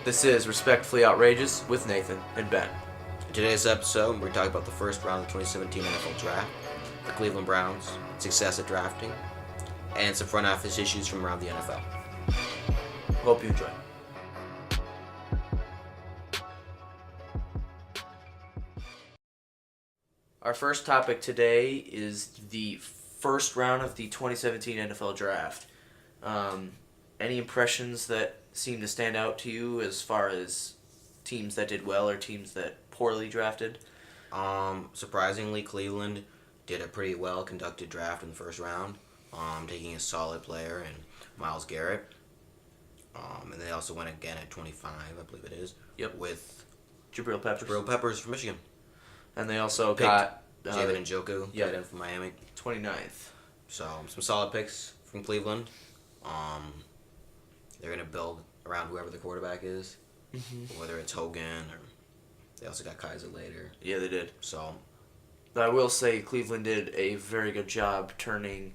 This is Respectfully Outrageous with Nathan and Ben. In today's episode, we're talking about the first round of the 2017 NFL Draft, the Cleveland Browns, success at drafting, and some front office issues from around the NFL. Hope you enjoy. Our first topic today is the first round of the 2017 NFL Draft. Any impressions that seem to stand out to you as far as teams that did well or teams that poorly drafted? Surprisingly, Cleveland did a pretty well conducted draft in the first round, taking a solid player in Myles Garrett. And they also went again at 25, I believe it is. Yep. With Jabril Peppers. Jabril Peppers from Michigan. And they also got David Njoku, tight end from Miami. 29th. So, some solid picks from Cleveland. They're going to build around whoever the quarterback is, whether it's Hogan or they also got Kaiser later. Yeah, they did. So, I will say Cleveland did a very good job turning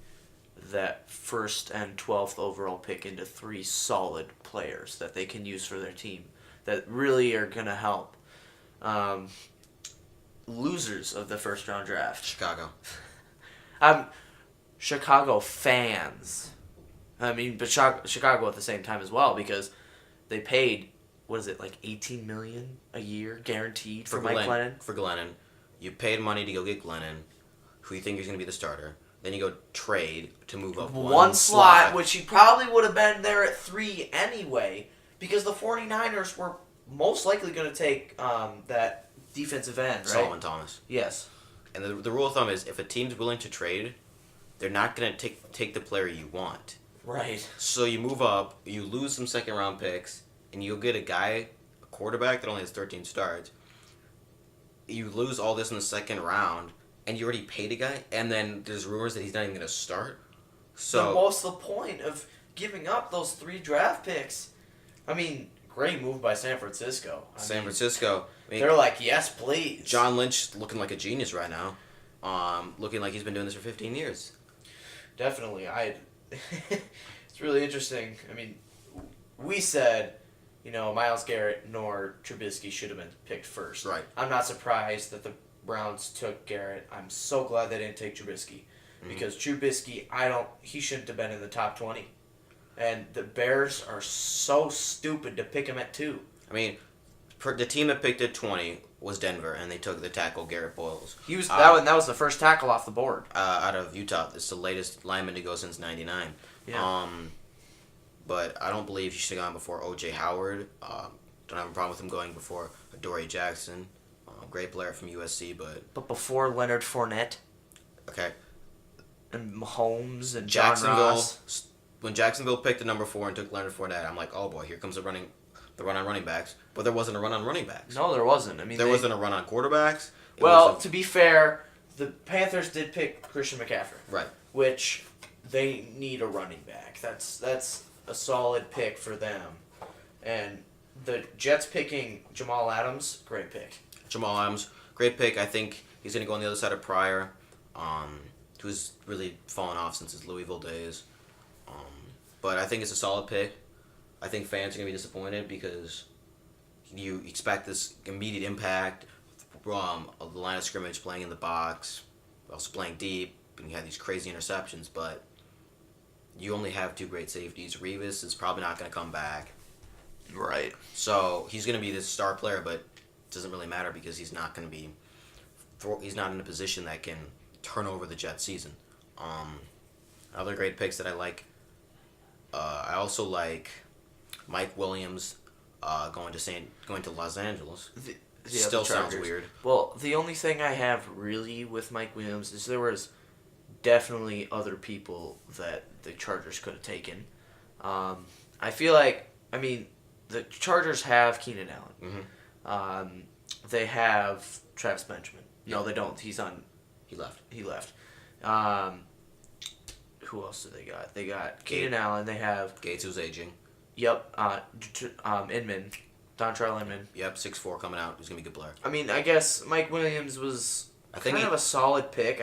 that first and 12th overall pick into three solid players that they can use for their team that really are going to help. Losers of the first round draft. Chicago. Chicago fans. But Chicago at the same time as well, because they paid, what is it, like $18 million a year guaranteed for Mike Glennon? For Glennon. You paid money to go get Glennon, who you think is going to be the starter. Then you go trade to move up one slot, which he probably would have been there at 3 anyway, because the 49ers were most likely going to take that defensive end, right? Solomon Thomas. Yes. And the rule of thumb is if a team's willing to trade, they're not going to take the player you want. Right. So you move up, you lose some second-round picks, and you'll get a quarterback that only has 13 starts. You lose all this in the second round, and you already paid a guy, and then there's rumors that he's not even going to start. So then what's the point of giving up those 3 draft picks? Great move by San Francisco. Francisco. They're like, yes, please. John Lynch looking like a genius right now. Looking like he's been doing this for 15 years. Definitely. It's really interesting. We said, Myles Garrett nor Trubisky should have been picked first. Right. I'm not surprised that the Browns took Garrett. I'm so glad they didn't take Trubisky. Because Trubisky, he shouldn't have been in the top 20. And the Bears are so stupid to pick him at 2. The team that picked at 20 was Denver, and they took the tackle Garrett Boyles. That was the first tackle off the board. Out of Utah. It's the latest lineman to go since 99. Yeah. But I don't believe he should have gone before O.J. Howard. Don't have a problem with him going before Adoree Jackson. Great player from USC, but before Leonard Fournette. Okay. And Mahomes and John Ross. When Jacksonville picked the number 4 and took Leonard Fournette, I'm like, oh boy, here comes the run on running backs. But there wasn't a run on running backs. No, there wasn't. There wasn't a run on quarterbacks. To be fair, the Panthers did pick Christian McCaffrey. Right. Which they need a running back. That's a solid pick for them. And the Jets picking Jamal Adams, great pick. Jamal Adams, great pick. I think he's going to go on the other side of Pryor, who's really fallen off since his Louisville days. But I think it's a solid pick. I think fans are going to be disappointed because you expect this immediate impact of the line of scrimmage, playing in the box, also playing deep, and you have these crazy interceptions, but you only have 2 great safeties. Revis is probably not going to come back. Right. So he's going to be this star player, but it doesn't really matter because he's not going to be he's not in a position that can turn over the Jets season. Other great picks that I like, I also like Mike Williams going to Los Angeles. Still sounds weird. Well, the only thing I have really with Mike Williams is there was definitely other people that the Chargers could have taken. I feel like, the Chargers have Keenan Allen. They have Travis Benjamin. No, they don't. He left. Who else do they got? They got Keenan Allen. They have Gates, who's aging. Yep. Inman. Dontrell Inman. Yep, 6'4" coming out. He's going to be a good player. I guess Mike Williams was kind of a solid pick.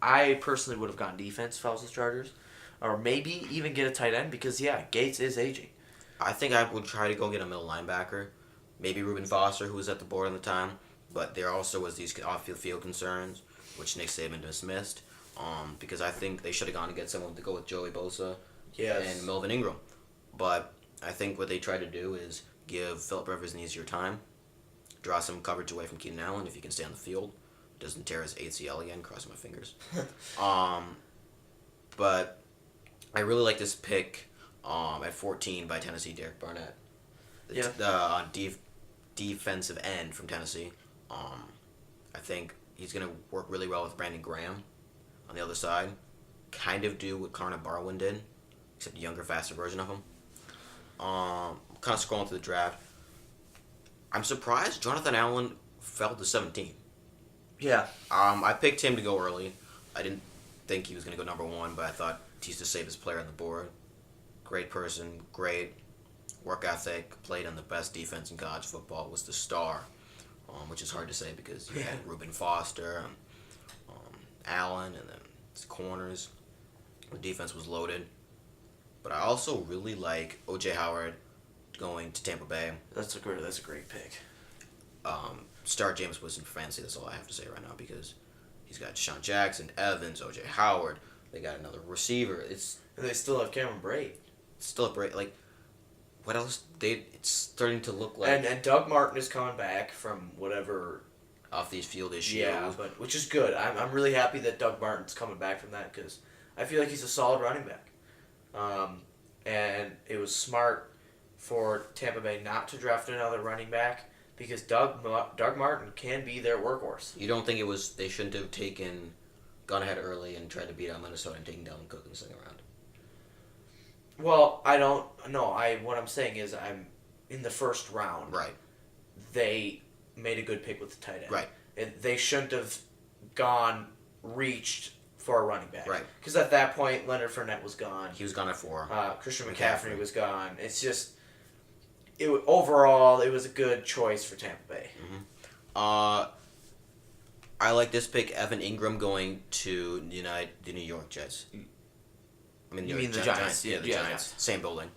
I personally would have gone defense if I was the Chargers. Or maybe even get a tight end because, Gates is aging. I think I would try to go get a middle linebacker. Maybe Reuben Foster, who was at the board at the time. But there also was these off-field concerns, which Nick Saban dismissed. Because I think they should have gone to get someone to go with Joey Bosa and Melvin Ingram. But I think what they tried to do is give Philip Rivers an easier time, draw some coverage away from Keenan Allen if he can stay on the field, doesn't tear his ACL again, crossing my fingers. But I really like this pick at 14 by Tennessee, Derek Barnett. The defensive end from Tennessee. I think he's going to work really well with Brandon Graham on the other side. Kind of do what Karna Barwin did, except a younger, faster version of him. Kind of scrolling through the draft. I'm surprised Jonathan Allen fell to 17. Yeah. I picked him to go early. I didn't think he was going to go number 1, but I thought he's the safest player on the board. Great person, great work ethic, played on the best defense in college football, was the star, which is hard to say because you had Reuben Foster, Allen, and then his corners. The defense was loaded. But I also really like O.J. Howard going to Tampa Bay. That's a great pick. Start James Winston for fantasy. That's all I have to say right now because he's got Deshaun Jackson, Evans, O.J. Howard. They got another receiver. And they still have Cameron Brate. Still a break. Like, what else? It's starting to look like. And Doug Martin is coming back from whatever off these field issues. Yeah, but which is good. I'm really happy that Doug Martin's coming back from that because I feel like he's a solid running back. And it was smart for Tampa Bay not to draft another running back because Doug Martin can be their workhorse. You don't think they shouldn't have gone ahead early and tried to beat out Minnesota and taken Dalvin Cook in the second round? Well, I don't know. What I'm saying is I'm in the first round. Right. They made a good pick with the tight end. Right. They shouldn't have reached for a running back. Right. Because at that point, Leonard Fournette was gone. He was gone at 4. Christian McCaffrey was gone. It's just, overall, it was a good choice for Tampa Bay. Mm-hmm. I like this pick, Evan Ingram going to the New York Jets. I mean, you mean the Giants? Yeah, the Giants. Same building.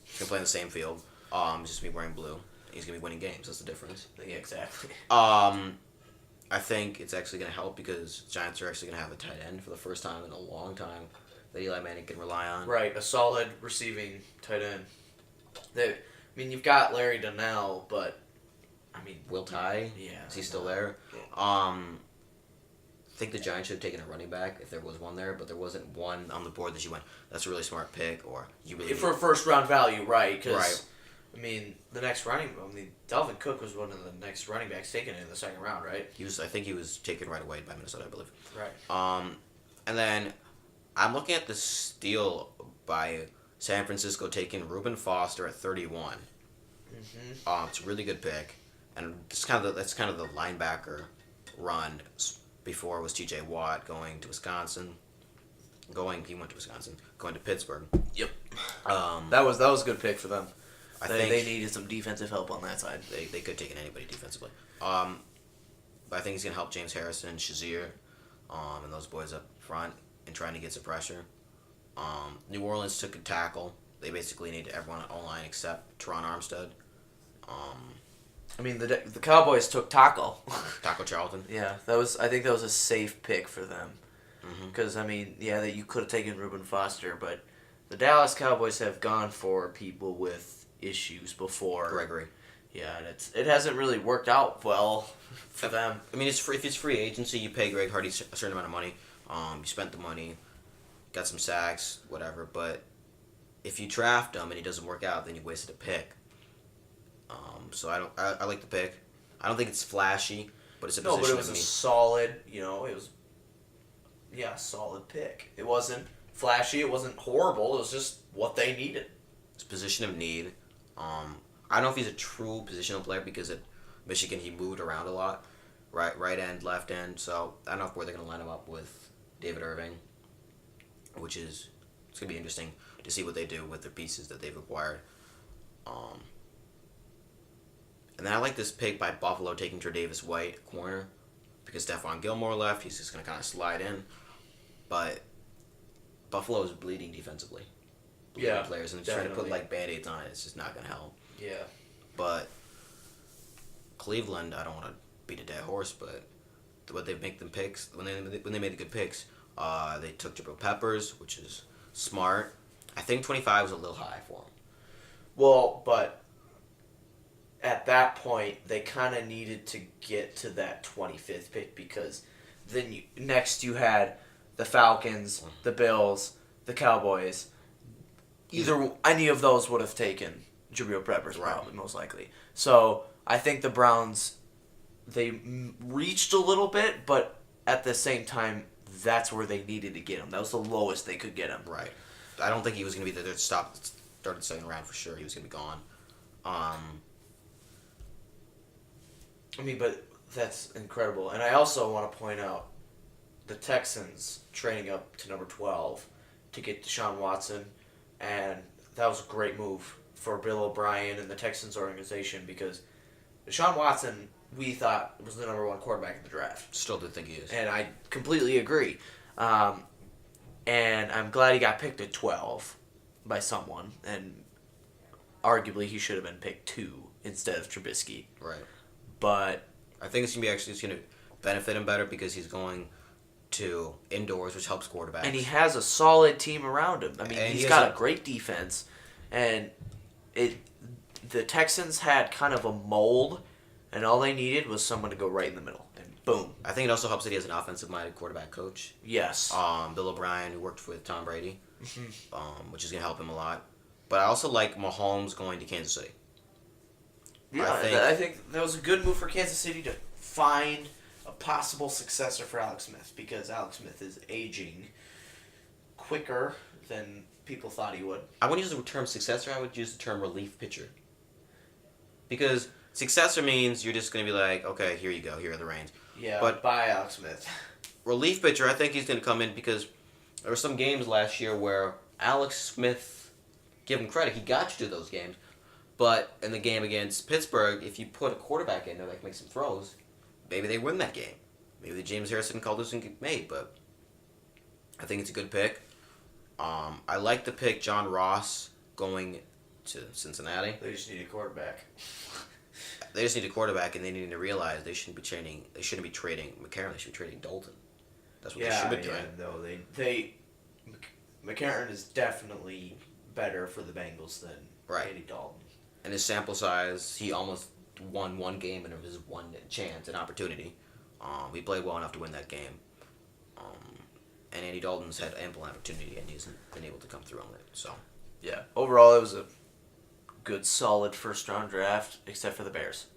He's going to play in the same field. He's just going to be wearing blue. He's going to be winning games. That's the difference. Yeah, exactly. I think it's actually going to help because Giants are actually going to have a tight end for the first time in a long time that Eli Manning can rely on. Right, a solid receiving tight end. You've got Larry Donnell, but, Will Tye? Yeah. Is he still there? Yeah. I think the Giants should have taken a running back if there was one there, but there wasn't one on the board that you went, that's a really smart pick, or you really... For first round value, right. Cause, right. The next Dalvin Cook was one of the next running backs taken in the second round, right? I think he was taken right away by Minnesota, I believe. Right. And then I'm looking at the steal by San Francisco taking Reuben Foster at 31. Mm-hmm. It's a really good pick, and that's kind of the linebacker run. Before was T.J. Watt going to Wisconsin. He went to Wisconsin. Going to Pittsburgh. Yep. That was a good pick for them. I think they needed some defensive help on that side. They could have taken anybody defensively. But I think he's going to help James Harrison, Shazier, and those boys up front in trying to get some pressure. New Orleans took a tackle. They basically need everyone on O-line except Teron Armstead. The Cowboys took Taco. Taco Charlton. Yeah, I think that was a safe pick for them. Because, Mm-hmm. you could have taken Reuben Foster, but the Dallas Cowboys have gone for people with issues before. Gregory. Yeah, and it hasn't really worked out well for them. If it's free agency, you pay Greg Hardy a certain amount of money. You spent the money, got some sacks, whatever. But if you draft him and he doesn't work out, then you wasted a pick. So I like the pick. I don't think it's flashy, but it's a position. No, but it was a solid. Solid pick. It wasn't flashy. It wasn't horrible. It was just what they needed. It's a position of need. I don't know if he's a true positional player because at Michigan he moved around a lot, right end, left end. So I don't know where they're going to line him up with David Irving, it's going to be interesting to see what they do with the pieces that they've acquired. And then I like this pick by Buffalo taking Tre'Davious White, corner, because Stephon Gilmore left. He's just going to kind of slide in. But Buffalo is bleeding defensively. believe in players and trying to put definitely. like band-aids on it. It's just not gonna help. Yeah. But Cleveland, I don't want to beat a dead horse, but what they make them picks when they made the good picks, they took Jabril Peppers, which is smart. I think 25 was a little high for him. Well, but at that point, they kind of needed to get to that 25th pick because then next you had the Falcons, the Bills, the Cowboys. Either any of those would have taken Jabril Peppers, probably, most likely. So I think the Browns, they reached a little bit, but at the same time, that's where they needed to get him. That was the lowest they could get him. Right. I don't think he was going to be there to start the second round for sure. He was going to be gone. I mean, but that's incredible. And I also want to point out the Texans trading up to number 12 to get Deshaun Watson, and that was a great move for Bill O'Brien and the Texans organization because Deshaun Watson, we thought, was the number one quarterback in the draft. Still do think he is. And I completely agree. And I'm glad he got picked at 12 by someone, and arguably he should have been picked 2 instead of Trubisky. Right. But I think it's going to benefit him better because he's going to indoors, which helps quarterbacks. And he has a solid team around him. I mean, he's got a great defense, and the Texans had kind of a mold, and all they needed was someone to go right in the middle, and boom. I think it also helps that he has an offensive-minded quarterback coach. Yes. Bill O'Brien, who worked with Tom Brady, which is going to help him a lot. But I also like Mahomes going to Kansas City. Yeah, I think that was a good move for Kansas City to find a possible successor for Alex Smith because Alex Smith is aging quicker than people thought he would. I wouldn't use the term successor. I would use the term relief pitcher. Because successor means you're just going to be like, okay, here you go. Here are the reins. Yeah, but bye, Alex Smith. Relief pitcher, I think he's going to come in because there were some games last year where Alex Smith, give him credit, he got you to those games. But in the game against Pittsburgh, if you put a quarterback in there that can make some throws, maybe they win that game. Maybe the James Harrison call doesn't get made, but I think it's a good pick. I like the pick John Ross going to Cincinnati. They just need a quarterback. They just need a quarterback, and they need to realize they shouldn't be trading. They shouldn't be trading McCarron. They should be trading Dalton. That's what they should be doing. No, McCarron is definitely better for the Bengals than Andy Dalton. And his sample size, he almost won one game, and it was one chance, an opportunity. He played well enough to win that game. And Andy Dalton's had ample opportunity, and he hasn't been able to come through on it. So, yeah, overall, it was a good, solid first-round draft, except for the Bears.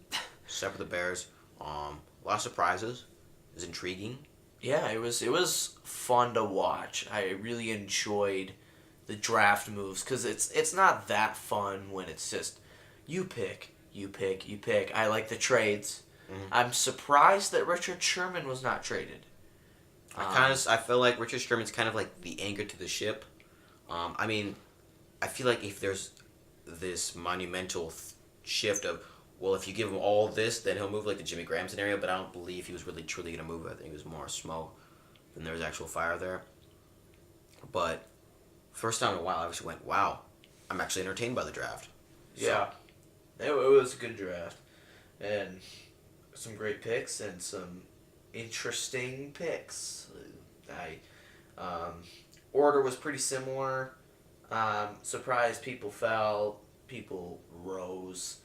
Except for the Bears. A lot of surprises. It was intriguing. Yeah, it was fun to watch. I really enjoyed the draft moves because it's not that fun when it's just you pick. I like the trades. Mm-hmm. I'm surprised that Richard Sherman was not traded. I feel like Richard Sherman's kind of like the anchor to the ship. I mean, I feel like if there's this monumental shift of, well, if you give him all this, then he'll move like the Jimmy Graham scenario, but I don't believe he was really truly going to move. I think it was more smoke than there was actual fire there. But first time in a while, I actually went, wow, I'm actually entertained by the draft. Yeah, it was a good draft. And some great picks and some interesting picks. Order was pretty similar. Surprised people fell, people rose,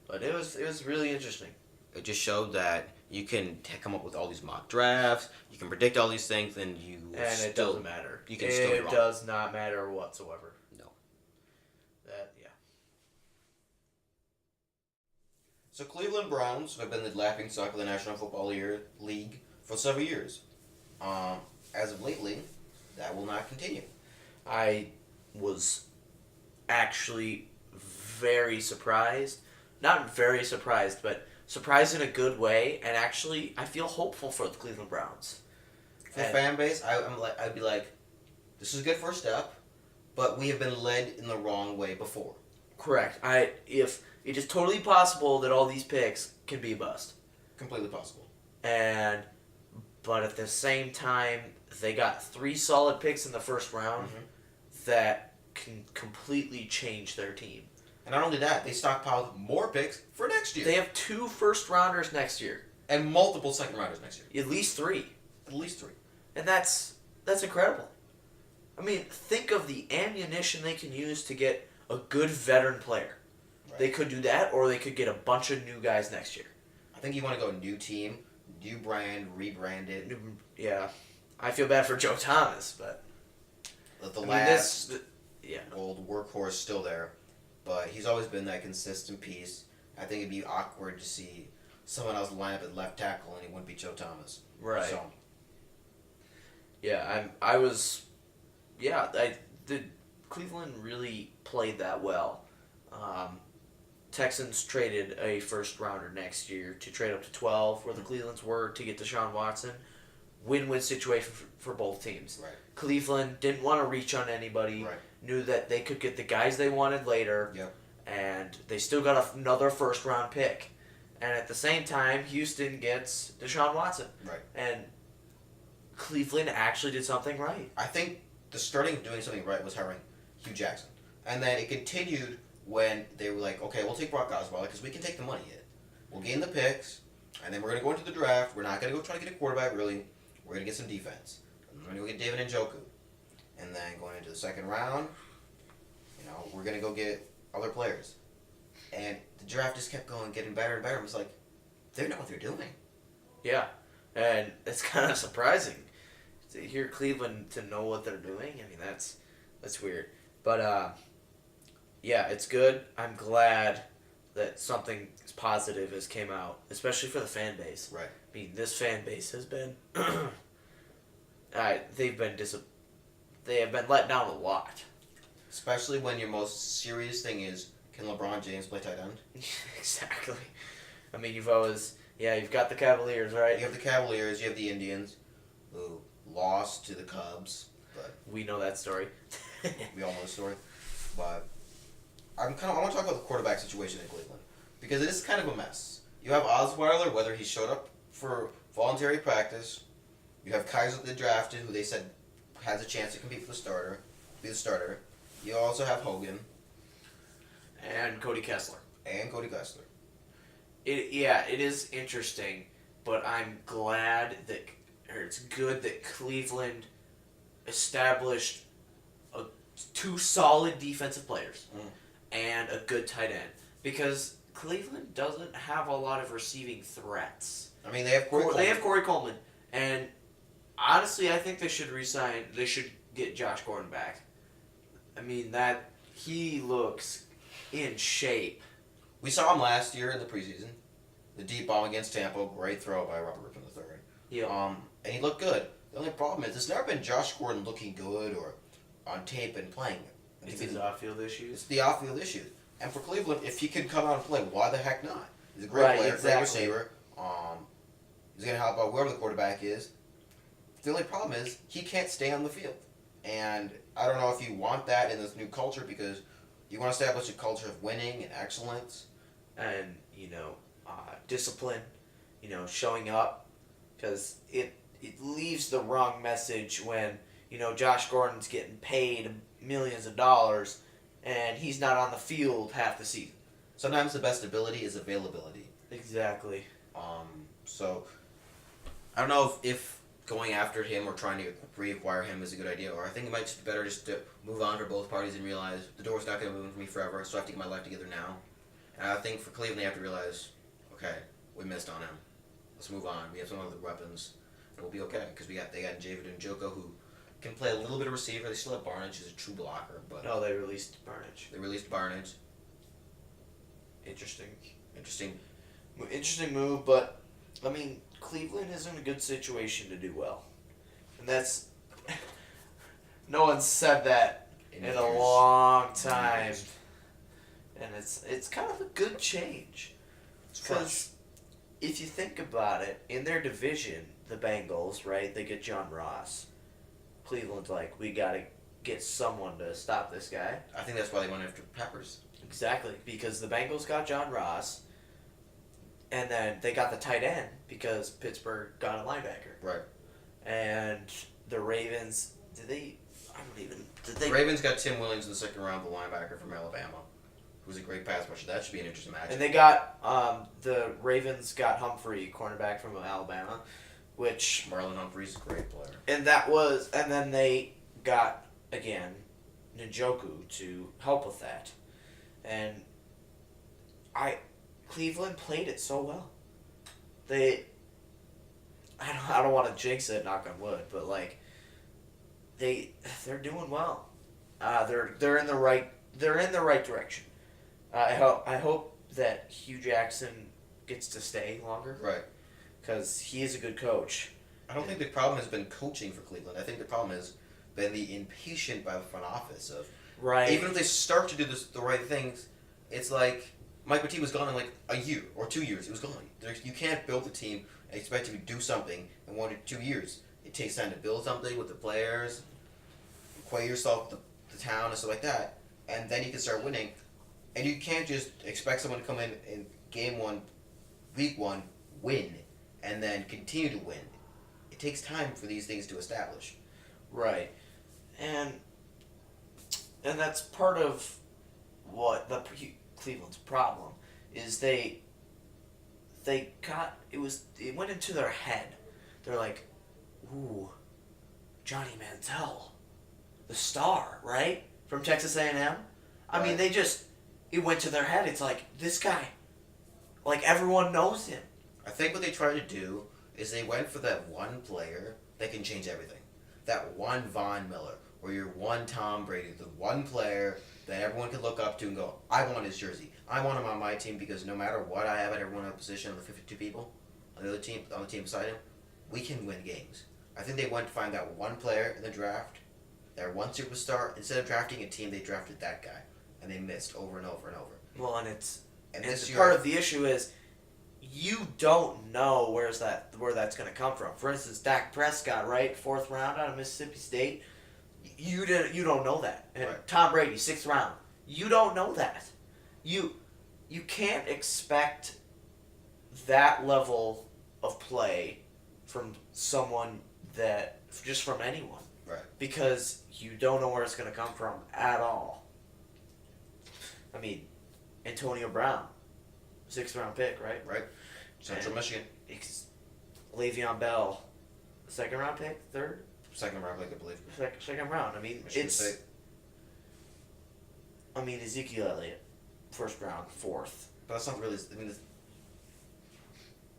but it was really interesting. It just showed that you can come up with all these mock drafts, you can predict all these things, and it doesn't matter. You can still be wrong. It does not matter whatsoever. No. Yeah. So Cleveland Browns have been the laughingstock of the National Football League for several years. As of lately, that will not continue. I was actually very surprised. Not very surprised, but surprised in a good way. And actually, I feel hopeful for the Cleveland Browns. For the fan base, I'd be like, this is a good first step, but we have been led in the wrong way before. Correct. If it is totally possible that all these picks can be a bust. Completely possible. But at the same time, they got 3 solid picks in the first round that can completely change their team. And not only that, they stockpiled more picks for next year. They have 2 first-rounders next year. And multiple second-rounders next year. At least 3. At least 3. And that's incredible. I mean, think of the ammunition they can use to get a good veteran player. Right. They could do that, or they could get a bunch of new guys next year. I think you want to go new team, new brand, rebranded. Yeah. I feel bad for Joe Thomas, but... old workhorse still there. But he's always been that consistent piece. I think it'd be awkward to see someone else line up at left tackle and he wouldn't be Joe Thomas. Right. So. Yeah, Cleveland really played that well. Texans traded a first rounder next year to trade up to 12, where the Clevelands were to get Deshaun Watson. Win-win situation for both teams. Right. Cleveland didn't want to reach on anybody. Right. Knew that they could get the guys they wanted later. Yep. And they still got another first-round pick. And at the same time, Houston gets Deshaun Watson. Right. And Cleveland actually did something right. I think the starting of doing something right was hiring Hugh Jackson. And then it continued when they were like, okay, we'll take Brock Osweiler because we can take the money in. We'll gain the picks, and then we're going to go into the draft. We're not going to go try to get a quarterback, really. We're going to get some defense. And we're going to go get David Njoku. And then going into the second round, we're going to go get other players. And the draft just kept going, getting better and better. It was like, they know what they're doing. Yeah, and it's kind of surprising to hear Cleveland to know what they're doing. I mean, that's weird. But, yeah, it's good. I'm glad that something positive has came out, especially for the fan base. Right. I mean, this fan base has been... they have been let down a lot. Especially when your most serious thing is, can LeBron James play tight end? Exactly. I mean, you've got the Cavaliers, right? You have the Cavaliers, you have the Indians, who lost to the Cubs, but... We know that story. We all know the story. But I want to talk about the quarterback situation in Cleveland, because it is kind of a mess. You have Osweiler, whether he showed up for voluntary practice. You have Kaiser they drafted, who they said has a chance to compete for be the starter. You also have Hogan. And Cody Kessler. It is interesting, but I'm glad it's good that Cleveland established 2 solid defensive players and a good tight end, because Cleveland doesn't have a lot of receiving threats. I mean, they have Corey Coleman. They have Corey Coleman, and honestly, I think they should They should get Josh Gordon back. I mean, he looks in shape. We saw him last year in the preseason. The deep bomb against Tampa, great throw by Robert Griffin III. Yeah. And he looked good. The only problem is, it's never been Josh Gordon looking good or on tape and playing. It's his off-field issues. It's the off-field issues. And for Cleveland, if he can come out and play, why the heck not? He's a great player, great receiver. He's going to help out wherever the quarterback is. The only problem is, he can't stay on the field. And I don't know if you want that in this new culture, because you want to establish a culture of winning and excellence. And, discipline, showing up. Because it leaves the wrong message when, Josh Gordon's getting paid millions of dollars and he's not on the field half the season. Sometimes the best ability is availability. Exactly. So, I don't know if going after him or trying to reacquire him is a good idea, or I think it might just be better just to move on for both parties and realize the door's not going to move for me forever, so I have to get my life together now. And I think for Cleveland, they have to realize, okay, we missed on him. Let's move on. We have some other weapons, and we'll be okay, because they got David Njoku, who can play a little bit of receiver. They still have Barnage, who's a true blocker, but no, they released Barnage. Interesting move, but I mean, Cleveland is in a good situation to do well, and that's no one said that in a long time, and it's kind of a good change, because if you think about it, in their division, the Bengals, right? They get John Ross. Cleveland's like, we gotta get someone to stop this guy. I think that's why they went after Peppers. Exactly, because the Bengals got John Ross, and then they got the tight end because Pittsburgh got a linebacker. Right. And the Ravens, I don't even. Did The they? Ravens got Tim Williams in the second round, the linebacker from Alabama, who's a great pass rusher. That should be an interesting match. And they got the Ravens got Humphrey, cornerback from Alabama, which Marlon Humphrey's a great player. and then they got again Njoku to help with that, and Cleveland played it so well. I don't want to jinx it, knock on wood, but like they're doing well. They're in the right direction. I hope that Hugh Jackson gets to stay longer. Right. Because he is a good coach. I don't think the problem has been coaching for Cleveland. I think the problem has been the impatient by the front office of Right. even if they start to do the right things, it's like Mike Petit was gone in like a year or 2 years. He was gone. You can't build a team and expect him to do something in 1 to 2 years. It takes time to build something with the players, acquaint yourself with the town and stuff like that, and then you can start winning. And you can't just expect someone to come in game one, week one, win, and then continue to win. It takes time for these things to establish. Right. And that's part of what Cleveland's problem is it went into their head. They're like, ooh, Johnny Manziel, the star, right? From Texas A&M. I mean, it went to their head. It's like, this guy, like everyone knows him. I think what they tried to do is they went for that one player that can change everything. That one Von Miller, or your one Tom Brady, the one player that everyone can look up to and go, I want his jersey. I want him on my team because no matter what I have at every one position of the 52 people on the team beside him, we can win games. I think they went to find that one player in the draft, that one superstar. Instead of drafting a team, they drafted that guy, and they missed over and over and over. Well, and this year, part of the issue is you don't know where that's going to come from. For instance, Dak Prescott, right, 4th round out of Mississippi State. You don't know that. And right. Tom Brady, 6th round. You don't know that. You can't expect that level of play from someone just from anyone. Right. Because you don't know where it's going to come from at all. I mean, Antonio Brown, 6th round pick, right? Right. Central Michigan. Le'Veon Bell, 2nd round pick, 3rd? Second round pick, I believe. Second round. I mean, Michigan State. I mean, Ezekiel Elliott, 1st round, 4th. But that's not really. I mean,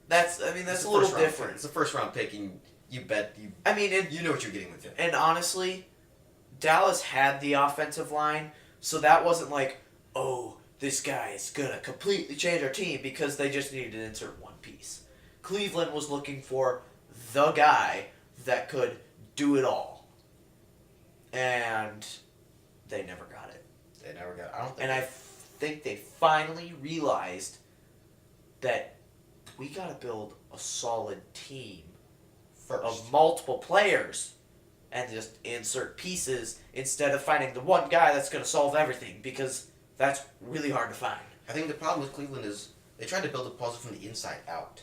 that's a little different. It's a 1st round pick, and you bet you. I mean, you know what you're getting with him. And honestly, Dallas had the offensive line, so that wasn't like, oh, this guy is gonna completely change our team because they just needed to insert one piece. Cleveland was looking for the guy that could do it all, and they never got it. I don't think. And I think they finally realized that we gotta build a solid team first of multiple players and just insert pieces instead of finding the one guy that's going to solve everything, because that's really hard to find. I think the problem with Cleveland is they tried to build a puzzle from the inside out.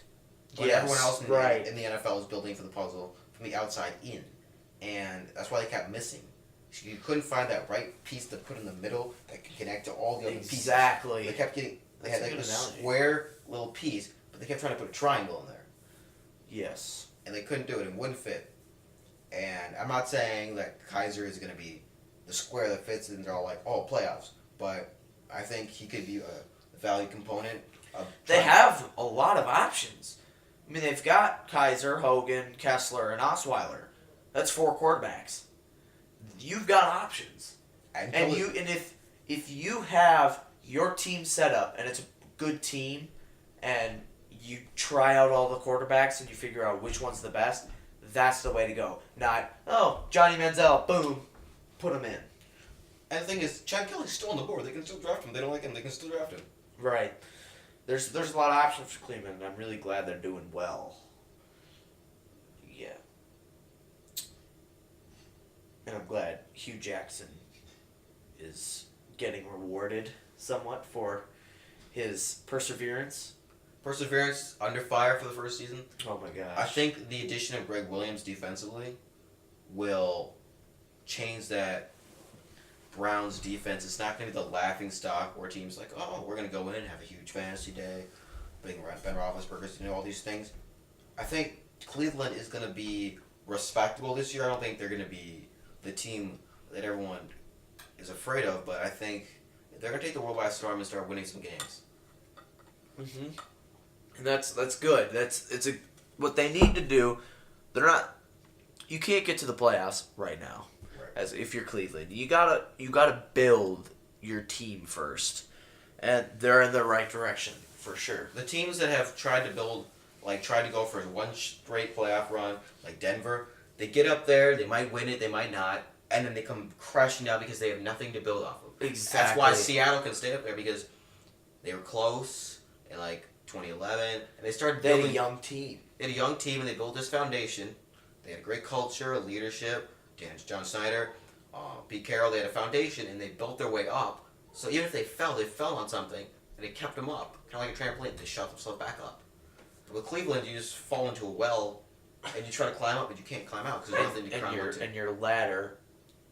But Yes, everyone else right. in the NFL is building for the puzzle from the outside in. And that's why they kept missing. You couldn't find that right piece to put in the middle that could connect to all the other pieces. Exactly. They kept getting... They That's had a like good a analogy. square little piece, but they kept trying to put a triangle in there. Yes. And they couldn't do it. It wouldn't fit. And I'm not saying that Kaiser is going to be the square that fits and they're all like, oh, playoffs. But I think he could be a value component. They have a lot of options. I mean, they've got Kaiser, Hogan, Kessler, and Osweiler. That's 4 quarterbacks. You've got options. And if you have your team set up and it's a good team and you try out all the quarterbacks and you figure out which one's the best, that's the way to go. Not, oh, Johnny Manziel, boom, put him in. And the thing is, Chad Kelly's still on the board. They can still draft him. They don't like him. They can still draft him. Right. There's a lot of options for Cleveland, and I'm really glad they're doing well. Yeah. And I'm glad Hugh Jackson is getting rewarded somewhat for his perseverance. Perseverance under fire for the first season. Oh my gosh. I think the addition of Greg Williams defensively will change that Browns defense. It's not going to be the laughing stock where teams like, oh, we're going to go in and have a huge fantasy day, bring Ben Roethlisberger, all these things. I think Cleveland is going to be respectable this year. I don't think they're going to be the team that everyone is afraid of, but I think they're going to take the world by storm and start winning some games. Mm-hmm. And that's good. It's what they need to do. They're not. You can't get to the playoffs right now. As if you're Cleveland, you gotta build your team first, and they're in the right direction for sure. The teams that have tried to build, tried to go for one straight playoff run, like Denver, they get up there, they might win it, they might not, and then they come crashing down because they have nothing to build off of. Exactly. That's why Seattle can stay up there, because they were close in 2011, and they started building. They had a young team. They had a young team, and they built this foundation. They had a great culture, a leadership. John Snyder, Pete Carroll, they had a foundation, and they built their way up. So even if they fell on something, and they kept them up. Kind of like a trampoline, they shot themselves back up. But with Cleveland, you just fall into a well, and you try to climb up, but you can't climb out, because there's nothing to climb up to. And your ladder,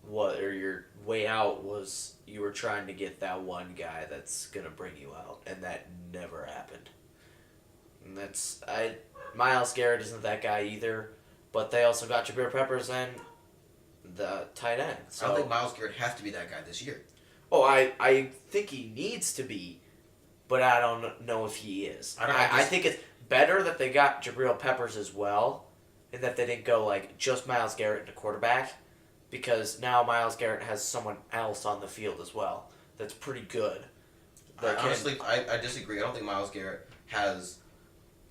or your way out was, you were trying to get that one guy that's going to bring you out, and that never happened. And Myles Garrett isn't that guy either, but they also got Jabril Peppers and the tight end. So I don't think Myles Garrett has to be that guy this year. Oh, I think he needs to be, but I don't know if he is. I think it's better that they got Jabril Peppers as well, and that they didn't go just Myles Garrett into quarterback, because now Myles Garrett has someone else on the field as well that's pretty good. Honestly, I disagree. I don't think Myles Garrett has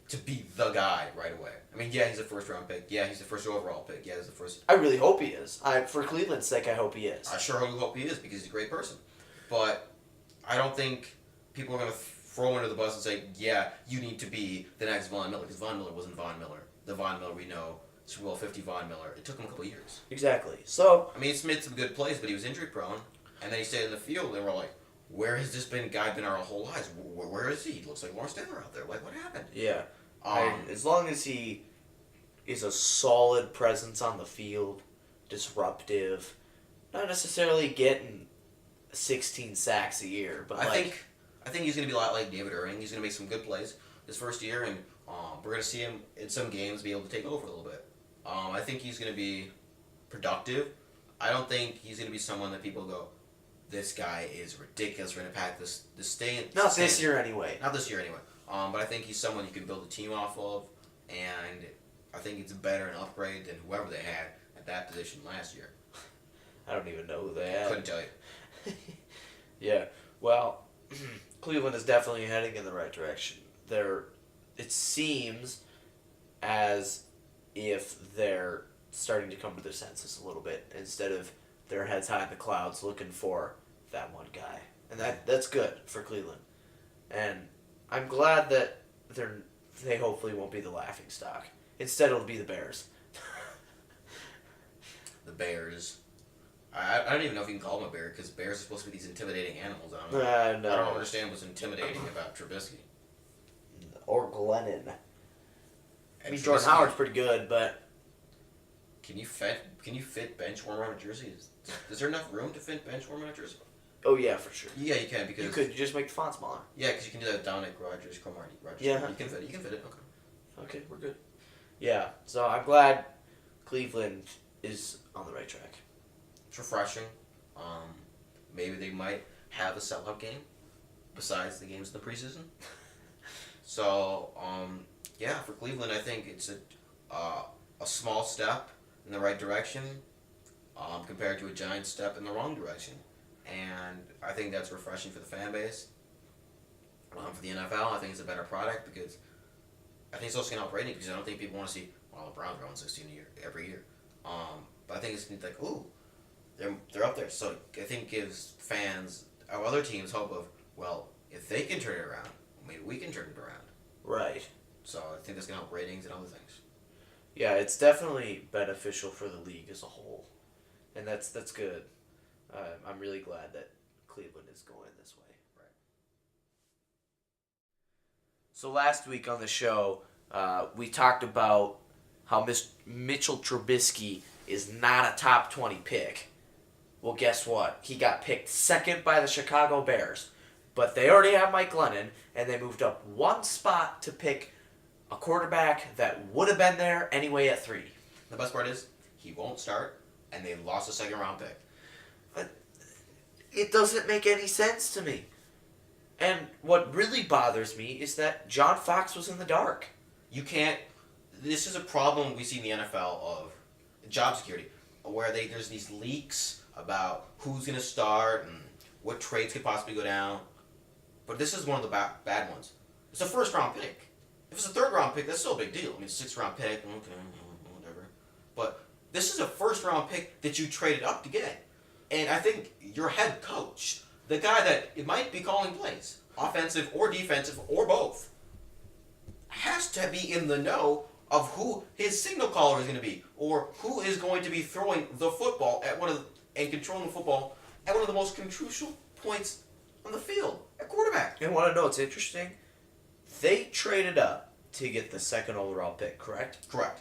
to be the guy right away. I mean, yeah, he's a first-round pick. Yeah, he's the first overall pick. Yeah, he's the first. I really hope he is. For Cleveland's sake, I hope he is. I sure hope he is, because he's a great person. But I don't think people are going to throw him under the bus and say, yeah, you need to be the next Von Miller, because Von Miller wasn't Von Miller. The Von Miller we know, Super Bowl 50 Von Miller. It took him a couple years. Exactly. So I mean, he made some good plays, but he was injury-prone, and then he stayed in the field, and we're like, where has this guy been our whole lives? Where is he? He looks like Lawrence Taylor out there. What happened? Yeah. As long as he is a solid presence on the field, disruptive, not necessarily getting 16 sacks a year, but I think he's going to be a lot like David Irving. He's going to make some good plays his first year, and we're going to see him in some games be able to take over a little bit. I think he's going to be productive. I don't think he's going to be someone that people go, this guy is ridiculous. We're going to pack this state. Not this year anyway. Not this year anyway. But I think he's someone you can build a team off of, and I think it's better an upgrade than whoever they had at that position last year. I don't even know who they had. Couldn't tell you. Yeah. Well, Cleveland is definitely heading in the right direction. It seems as if they're starting to come to their senses a little bit, instead of their heads high in the clouds looking for that one guy. And that's good for Cleveland. And I'm glad that they hopefully won't be the laughing stock. Instead, it'll be the Bears. The Bears. I don't even know if you can call them a bear, because bears are supposed to be these intimidating animals. I don't understand what's intimidating about Trubisky. Or Glennon. I mean, Jordan Howard's pretty good, but can you fit bench warmer on a jersey? Is there enough room to fit bench warmer on a jersey? Oh yeah, for sure. Yeah, you can, because you could just make the font smaller. Yeah, because you can do that down at Rogers, Cromartie. Yeah, you can fit it. Okay. Okay, we're good. Yeah, so I'm glad Cleveland is on the right track. It's refreshing. Maybe they might have a sellout game besides the games in the preseason. So, yeah, for Cleveland, I think it's a small step in the right direction compared to a giant step in the wrong direction. And I think that's refreshing for the fan base. For the NFL, I think it's a better product, because I think it's also going to help ratings, because I don't think people want to see, well, the Browns are on 16 every year. But I think it's like, ooh, they're up there. So I think it gives fans of other teams hope of, well, if they can turn it around, maybe we can turn it around. Right. So I think that's going to help ratings and other things. Yeah, it's definitely beneficial for the league as a whole. And that's good. I'm really glad that Cleveland is going this way. Right. So last week on the show, we talked about how Mitchell Trubisky is not a top 20 pick. Well, guess what? He got picked second by the Chicago Bears. But they already have Mike Glennon, and they moved up one spot to pick a quarterback that would have been there anyway at 3. The best part is, he won't start, and they lost a second round pick. But it doesn't make any sense to me. And what really bothers me is that John Fox was in the dark. You can't. This is a problem we see in the NFL of job security, where there's these leaks about who's going to start and what trades could possibly go down. But this is one of the bad ones. It's a first round pick. If it's a third round pick, that's still a big deal. I mean, it's a 6th round pick, okay, whatever. But this is a first round pick that you traded up to get. And I think your head coach, the guy that it might be calling plays, offensive or defensive or both, has to be in the know of who his signal caller is going to be, or who is going to be throwing the football and controlling the football at one of the most crucial points on the field, at quarterback. You want to know what's interesting? They traded up to get the 2nd overall pick, correct? Correct.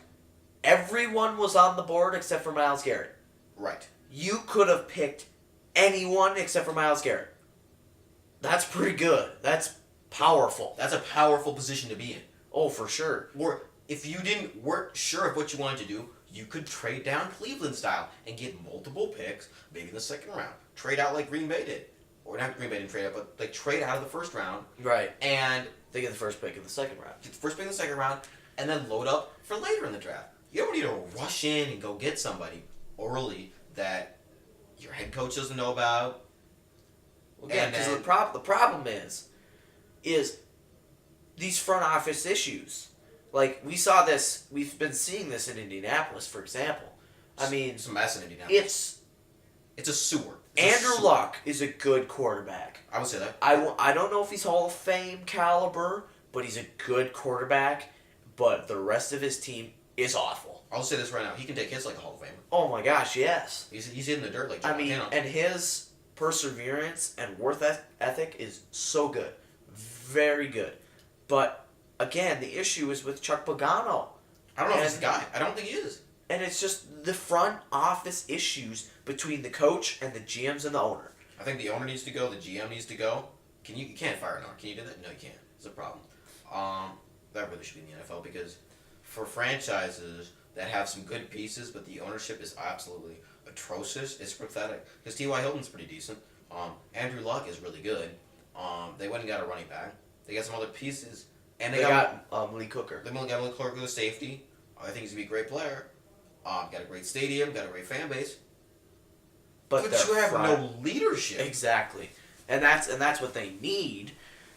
Everyone was on the board except for Myles Garrett. Right. You could have picked anyone except for Myles Garrett. That's pretty good. That's powerful. That's a powerful position to be in. Oh, for sure. Or if you weren't sure of what you wanted to do, you could trade down Cleveland style and get multiple picks, maybe in the 2nd round. Trade out like Green Bay did. Or not Green Bay didn't trade out, but like trade out of the 1st round. Right. And they get the first pick in the 2nd round. Get the first pick in the 2nd round, and then load up for later in the draft. You don't need to rush in and go get somebody early that your head coach doesn't know about. Well, yeah, because the problem is these front office issues. Like, we've been seeing this in Indianapolis, for example. I mean, it's a mess in Indianapolis. It's a sewer. Andrew Luck is a good quarterback. I would say that. I don't know if he's Hall of Fame caliber, but he's a good quarterback. But the rest of his team is awful. I'll say this right now. He can take hits like a Hall of Famer. Oh my gosh, yes. He's in the dirt like John Montana. And his perseverance and worth ethic is so good. Very good. But, again, the issue is with Chuck Pagano. I don't know if he's the guy. I don't think he is. And it's just the front office issues between the coach and the GMs and the owner. I think the owner needs to go. The GM needs to go. You can't fire an owner. Can you do that? No, you can't. It's a problem. That really should be in the NFL, because for franchises that have some good pieces, but the ownership is absolutely atrocious, it's pathetic. Because T.Y. Hilton's pretty decent. Andrew Luck is really good. They went and got a running back. They got some other pieces. And they got Lee Cooker. They got Lee Cooker, the safety. I think he's going to be a great player. Got a great stadium, got a great fan base. But you have no leadership. Exactly. And that's what they need,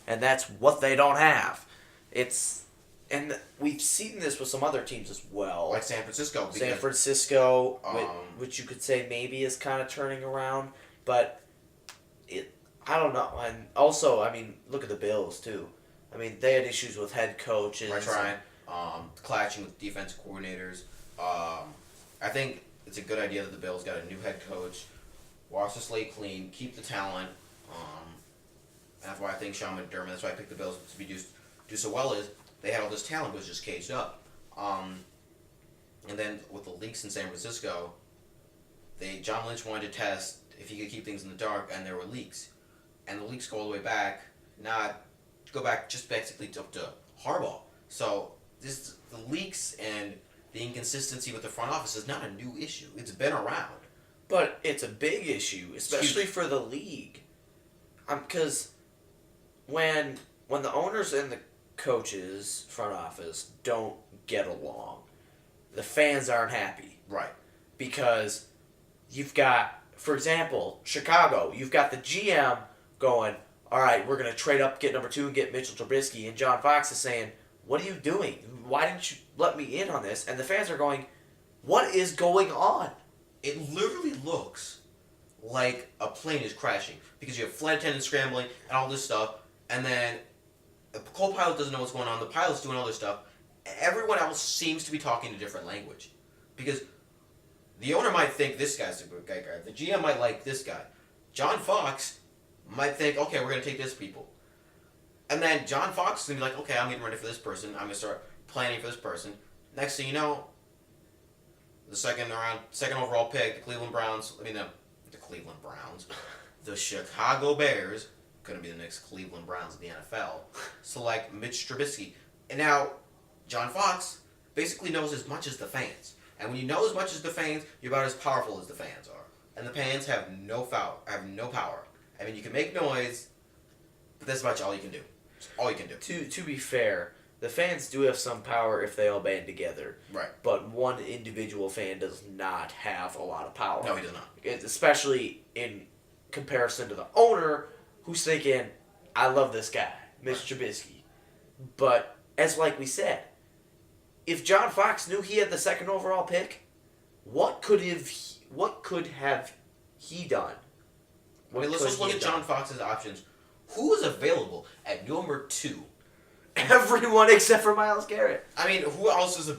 and that's what they don't have. And we've seen this with some other teams as well. Like San Francisco. San Francisco, which you could say maybe is kind of turning around, but I don't know. And also, I mean, look at the Bills, too. I mean, they had issues with head coaches. Right. Clashing with defense coordinators. I think it's a good idea that the Bills got a new head coach, wash the slate clean, keep the talent. That's why I think Sean McDermott, that's why I picked the Bills to do so well, is they had all this talent but was just caged up. And then with the leaks in San Francisco, John Lynch wanted to test if he could keep things in the dark, and there were leaks. And the leaks go all the way back, just basically up to Harbaugh. So the leaks and the inconsistency with the front office is not a new issue. It's been around. But it's a big issue, especially for the league. Because when the owners and the coaches, front office, don't get along, the fans aren't happy. Right. Because you've got, for example, Chicago, you've got the GM going, all right, we're going to trade up, get number 2, and get Mitchell Trubisky. And John Fox is saying, what are you doing? Why didn't you let me in on this? And the fans are going, what is going on? It literally looks like a plane is crashing, because you have flight attendants scrambling and all this stuff, and then the co-pilot doesn't know what's going on, the pilot's doing all this stuff. Everyone else seems to be talking a different language, because the owner might think this guy's a good guy, the GM might like this guy. John Fox might think, okay, we're going to take this people. And then John Fox is going to be like, okay, I'm getting ready for this person, I'm going to start planning for this person. Next thing you know, the second overall pick, the Cleveland Browns. The Chicago Bears, going to be the next Cleveland Browns in the NFL, select Mitch Trubisky. And now, John Fox basically knows as much as the fans. And when you know as much as the fans, you're about as powerful as the fans are. And the fans have no power. I mean, you can make noise, but that's much all you can do. That's all you can do. To be fair, the fans do have some power if they all band together. Right. But one individual fan does not have a lot of power. No, he does not. Especially in comparison to the owner, who's thinking, I love this guy, Mitch Trubisky. But, as like we said, if John Fox knew he had the second overall pick, what could have he done? I mean, let's just look at John Fox's options. Who is available at number 2? Everyone except for Myles Garrett. I mean, who else is a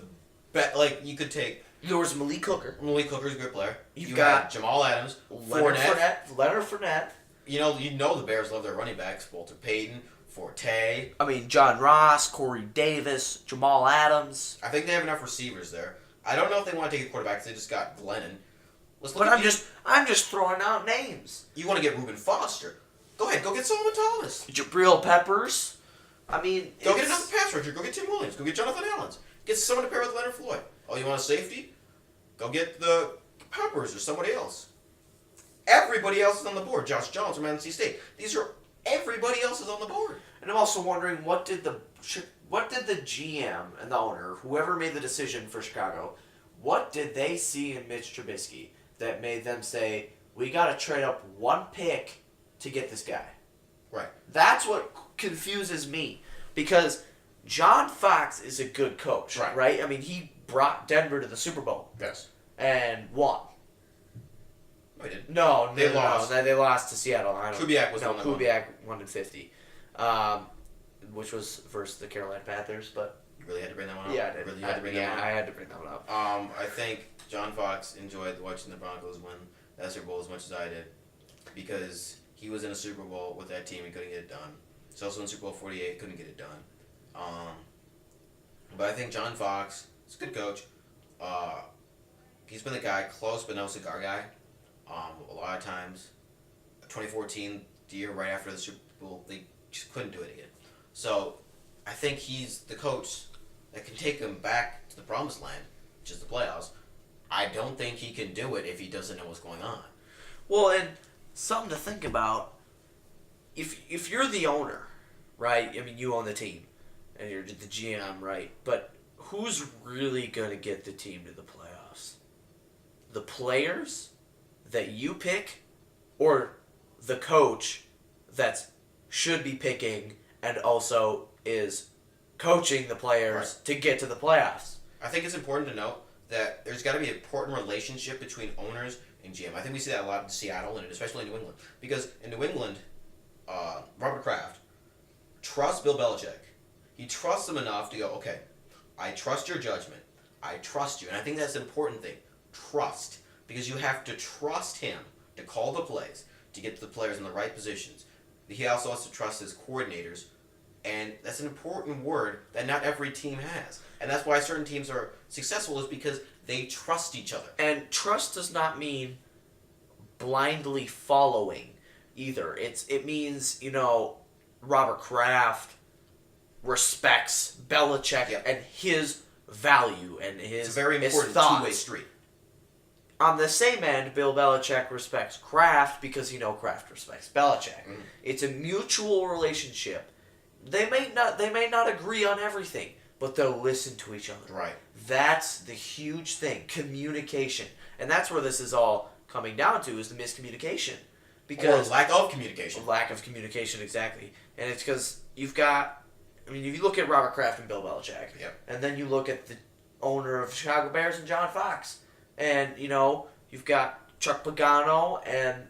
bet? Like, you could take... There was Malik Hooker. Malik Hooker's a good player. You got Jamal Adams, Leonard Fournette. You know the Bears love their running backs. Walter Payton, Forte. I mean, John Ross, Corey Davis, Jamal Adams. I think they have enough receivers there. I don't know if they want to take a quarterback because they just got Glennon. But I'm just throwing out names. You want to get Reuben Foster. Go ahead, go get Solomon Thomas. Jabril Peppers. I mean, go get another pass rusher. Go get Tim Williams. Go get Jonathan Allen. Get someone to pair with Leonard Floyd. Oh, you want a safety? Go get the Peppers or somebody else. Everybody else is on the board. Josh Jones from NC State. Everybody else is on the board. And I'm also wondering what did the GM and the owner, whoever made the decision for Chicago, what did they see in Mitch Trubisky that made them say, we got to trade up one pick to get this guy? Right. That's what confuses me, because John Fox is a good coach, right? I mean, he brought Denver to the Super Bowl. Yes. And won. No, he didn't. No, they lost. No, they lost to Seattle. Kubiak was one. Kubiak won in 50, which was versus the Carolina Panthers. But you really had to bring that one up. Yeah, I did. Really had to bring that one up. I had to bring that one up. I think John Fox enjoyed watching the Broncos win that Super Bowl as much as I did, because he was in a Super Bowl with that team and couldn't get it done. He's also in Super Bowl 48, couldn't get it done. But I think John Fox is a good coach. He's been the guy, close but no cigar guy. A lot of times, 2014, the year right after the Super Bowl, they just couldn't do it again. So I think he's the coach that can take them back to the promised land, which is the playoffs. I don't think he can do it if he doesn't know what's going on. Well, and something to think about, if you're the owner, right? I mean, you own the team, and you're the GM, right? But who's really going to get the team to the playoffs? The players that you pick, or the coach that should be picking and also is coaching the players to get to the playoffs? I think it's important to note that there's got to be an important relationship between owners and GM. I think we see that a lot in Seattle and especially in New England. Because in New England, Robert Kraft trusts Bill Belichick. He trusts him enough to go, okay, I trust your judgment. I trust you. And I think that's an important thing. Trust. Because you have to trust him to call the plays, to get the players in the right positions. He also has to trust his coordinators. And that's an important word that not every team has. And that's why certain teams are successful, is because they trust each other. And trust does not mean blindly following either. It means, Robert Kraft respects Belichick and his value and his It's a very important thoughts. two-way street. On the same end, Bill Belichick respects Kraft because Kraft respects Belichick. Mm-hmm. It's a mutual relationship. They may not agree on everything, but they'll listen to each other. Right. That's the huge thing, communication. And that's where this is all coming down to, is the miscommunication. Because or lack of communication. Lack of communication, exactly. And it's because if you look at Robert Kraft and Bill Belichick, and then you look at the owner of Chicago Bears and John Fox, and, you've got Chuck Pagano and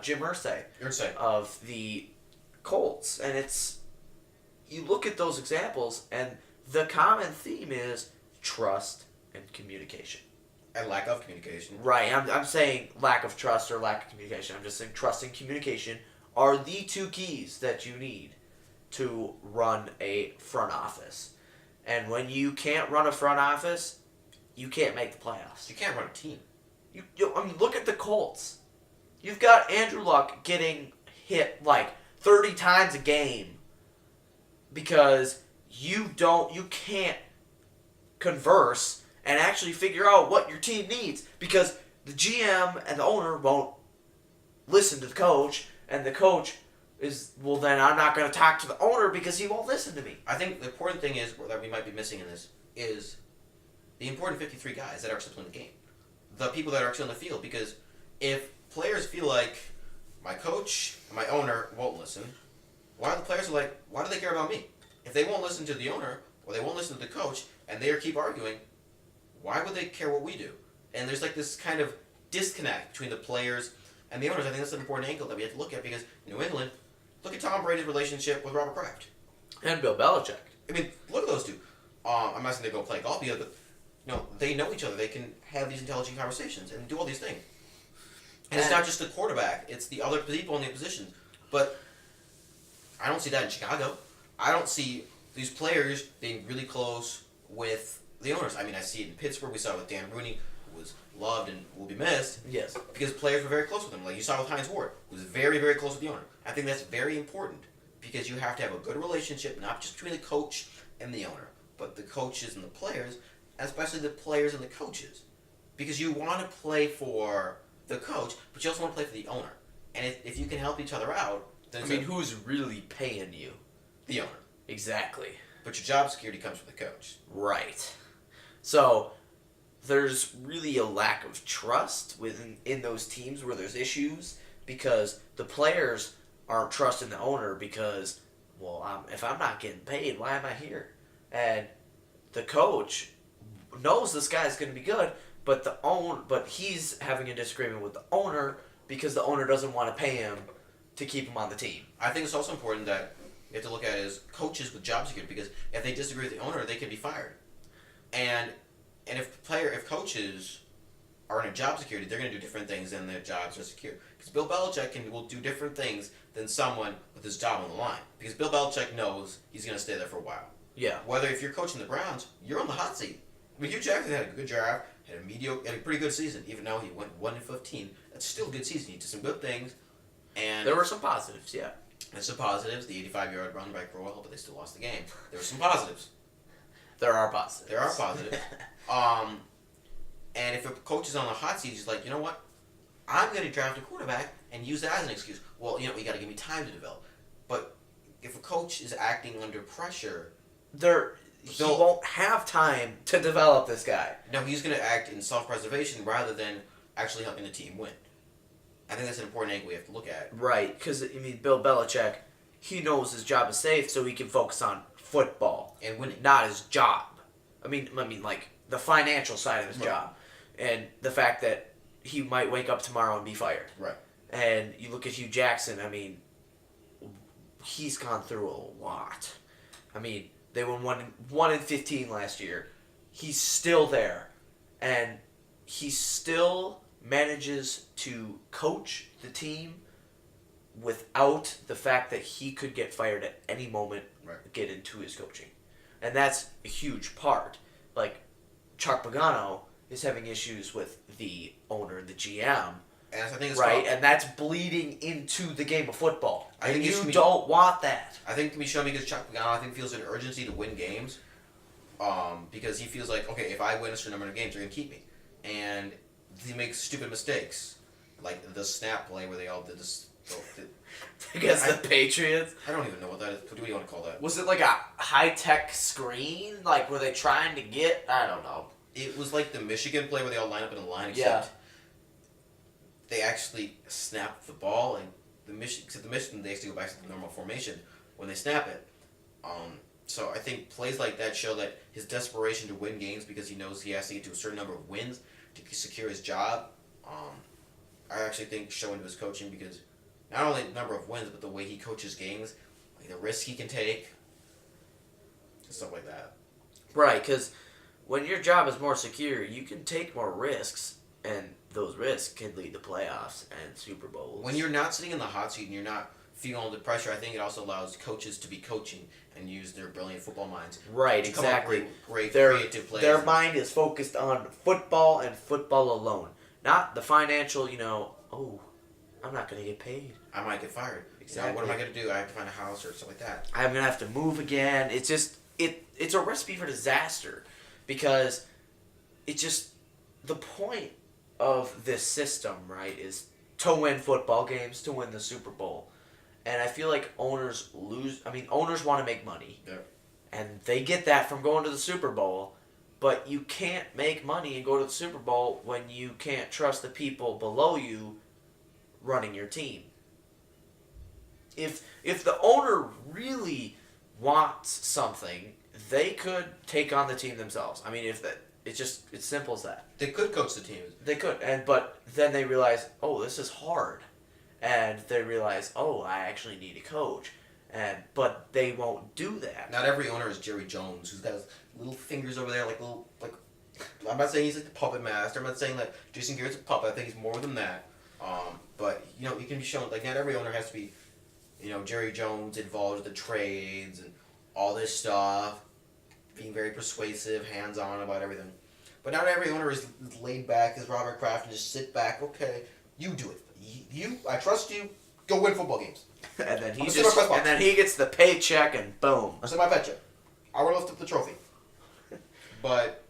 Jim Irsay of the Colts. And you look at those examples, and the common theme is trust and communication. And lack of communication. Right. I'm saying lack of trust or lack of communication. I'm just saying trust and communication are the two keys that you need to run a front office. And when you can't run a front office, you can't make the playoffs. You can't run a team. Look at the Colts. You've got Andrew Luck getting hit like 30 times a game because you can't converse and actually figure out what your team needs because the GM and the owner won't listen to the coach, and the coach is, well, then I'm not going to talk to the owner because he won't listen to me. I think the important thing is that we might be missing in this is the important 53 guys that are actually playing the game. The people that are actually on the field. Because if players feel like my coach and my owner won't listen, why do they care about me? If they won't listen to the owner or they won't listen to the coach and they keep arguing, why would they care what we do? And there's like this kind of disconnect between the players and the owners. I think that's an important angle that we have to look at because New England, look at Tom Brady's relationship with Robert Kraft. And Bill Belichick. I mean, look at those two. I'm not saying they go play golf together, but they know each other. They can have these intelligent conversations and do all these things. And it's not just the quarterback; it's the other people in the positions. But I don't see that in Chicago. I don't see these players being really close with the owners. I mean, I see it in Pittsburgh. We saw it with Dan Rooney, who was loved and will be missed. Yes. Because players were very close with him. Like you saw with Hines Ward, who was very, very close with the owner. I think that's very important because you have to have a good relationship, not just between the coach and the owner, but the coaches and the players, especially the players and the coaches. Because you want to play for the coach, but you also want to play for the owner. And if you can help each other out, then who's really paying you? The owner. Exactly. But your job security comes from the coach. Right. So there's really a lack of trust in those teams where there's issues because the players aren't trusting the owner because, well, if I'm not getting paid, why am I here? And the coach knows this guy's going to be good, but he's having a disagreement with the owner because the owner doesn't want to pay him to keep him on the team. I think it's also important that you have to look at it as coaches with job security because if they disagree with the owner, they can be fired. And if coaches are in a job security, they're going to do different things than their jobs are secure. Because Bill Belichick will do different things than someone with his job on the line. Because Bill Belichick knows he's going to stay there for a while. Yeah. Whether if you're coaching the Browns, you're on the hot seat. I mean, Hugh Jackson had a good draft, had a pretty good season. Even though he went 1-15, that's still a good season. He did some good things, and there were some positives. Yeah. There's some positives. The 85-yard run by Crowell, but they still lost the game. There were some positives. There are positives. There are positives. And if a coach is on the hot seat, he's like, you know what? I'm going to draft a quarterback and use that as an excuse. Well, you got to give me time to develop. But if a coach is acting under pressure, he won't have time to develop this guy. No, he's going to act in self-preservation rather than actually helping the team win. I think that's an important angle we have to look at. Right, because, Bill Belichick, he knows his job is safe so he can focus on football. And winning. Not his job. I mean, like, the financial side of his job. And the fact that he might wake up tomorrow and be fired. Right. And you look at Hugh Jackson, he's gone through a lot. They won 1-15 last year. He's still there. And he still manages to coach the team without the fact that he could get fired at any moment, get into his coaching. And that's a huge part. Like, Chuck Pagano is having issues with the owner and the GM. And I think it's right, and that's bleeding into the game of football. I think you don't want that. I think it can be shown because Chuck Pagano, feels an urgency to win games. Because he feels like, okay, if I win a certain number of games, they're going to keep me. And he makes stupid mistakes. Like the snap play where they all did this. Against the Patriots? I don't even know what that is. What do you want to call that? Was it like a high-tech screen? Like, were they trying to get... I don't know. It was like the Michigan play where they all line up in a line, except they actually snap the ball, and the Michigan, they actually go back to the normal formation when they snap it. So I think plays like that show that his desperation to win games because he knows he has to get to a certain number of wins to secure his job. I actually think show into his coaching because not only the number of wins, but the way he coaches games, like the risk he can take, and stuff like that. Right, because when your job is more secure, you can take more risks, and those risks can lead to playoffs and Super Bowls. When you're not sitting in the hot seat and you're not feeling the pressure, I think it also allows coaches to be coaching and use their brilliant football minds. Right, exactly. Great creative plays. Their mind is focused on football and football alone. Not the financial, I'm not going to get paid. I might get fired. Exactly. What am I going to do? I have to find a house or something like that. I'm going to have to move again. It's just, it's a recipe for disaster because the point of this system, right, is to win football games, to win the Super Bowl. And I feel like owners want to make money. Yeah. And they get that from going to the Super Bowl. But you can't make money and go to the Super Bowl when you can't trust the people below you running your team. If the owner really wants something, they could take on the team themselves. I mean, it's simple as that. They could coach the teams. They could, but then they realize, oh, this is hard, and they realize, oh, I actually need a coach, but they won't do that. Not every owner is Jerry Jones, who's got his little fingers over there, like. I'm not saying he's like the puppet master. I'm not saying that Jason Garrett's a puppet. I think he's more than that. But he can be shown like not every owner has to be, Jerry Jones involved with the trades and all this stuff, being very persuasive, hands-on about everything. But not every owner is laid back as Robert Kraft and just sit back. Okay, you do it. I trust you. Go win football games. And then he gets the paycheck and boom. I said my bet check. I will lift up the trophy. But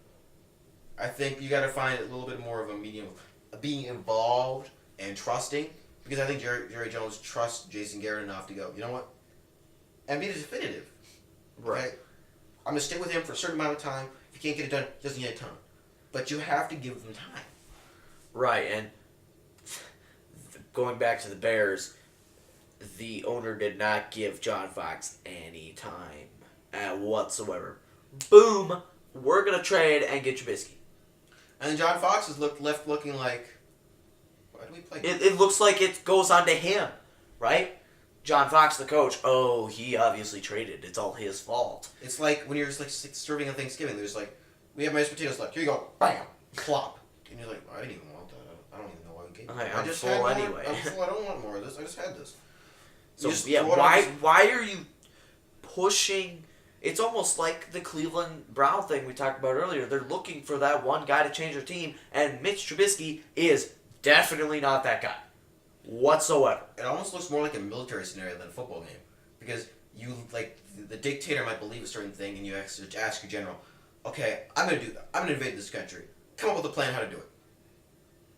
I think you got to find a little bit more of a medium of being involved and trusting, because I think Jerry Jones trusts Jason Garrett enough to go, you know what? And be definitive. Right? I'm going to stay with him for a certain amount of time. If he can't get it done, he doesn't get it done. But you have to give them time. Right, and going back to the Bears, the owner did not give John Fox any time whatsoever. Boom! We're going to trade and get Trubisky. And John Fox is left looking like, why do we play? It looks like it goes on to him, right? John Fox, the coach, oh, he obviously traded. It's all his fault. It's like when you're just like serving on Thanksgiving. There's like, we have mashed potatoes left. Here you go. Bam! Plop. And you're like, I didn't even want that. I don't even know why we gave it. I'm full anyway. I'm full. I don't want more of this. I just had this. So, yeah, why are you pushing... It's almost like the Cleveland Brown thing we talked about earlier. They're looking for that one guy to change their team, and Mitch Trubisky is definitely not that guy whatsoever. It almost looks more like a military scenario than a football game, because you the dictator might believe a certain thing, and you ask your general, "Okay, I'm going to do that. I'm going to invade this country. Come up with a plan how to do it."